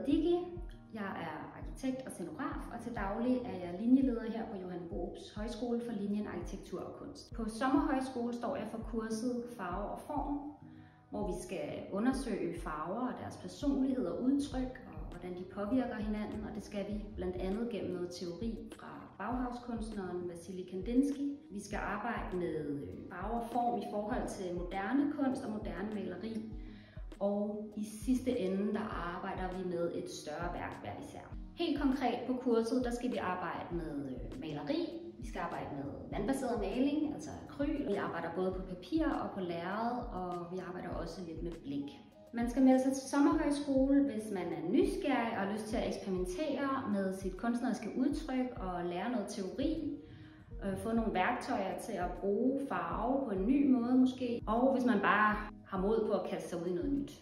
Dickie. Jeg er arkitekt og scenograf, og til daglig er jeg linjeleder her på Johan Borups Højskole for linjen Arkitektur og Kunst. På Sommerhøjskole står jeg for kurset Farve og Form, hvor vi skal undersøge farver og deres personlighed og udtryk, og hvordan de påvirker hinanden, og det skal vi blandt andet gennem noget teori fra Bauhaus-kunstneren Wassily Kandinsky. Vi skal arbejde med farve og form i forhold til moderne kunst og moderne maleri, og i sidste ende der arbejder vi med et større værk hver især. Helt konkret på kurset, der skal vi arbejde med maleri, vi skal arbejde med vandbaseret maling, altså akryl. Vi arbejder både på papir og på lærred, og vi arbejder også lidt med blik. Man skal melde sig til sommerhøjskole, hvis man er nysgerrig og har lyst til at eksperimentere med sit kunstneriske udtryk og lære noget teori. Få nogle værktøjer til at bruge farve på en ny måde måske. Og hvis man bare har mod på at kaste sig ud i noget nyt.